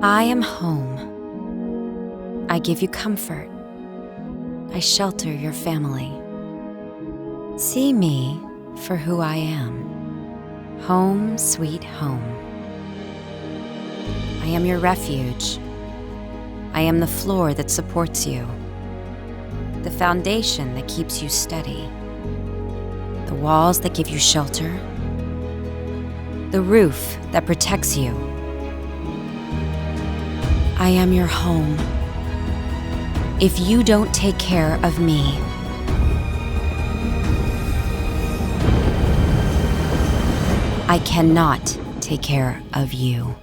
I am home. I give you comfort. I shelter your family. See me for who I am. Home, sweet home. I am your refuge. I am the floor that supports you, the foundation that keeps you steady, the walls that give you shelter, the roof that protects you. I am your home. If you don't take care of me, I cannot take care of you.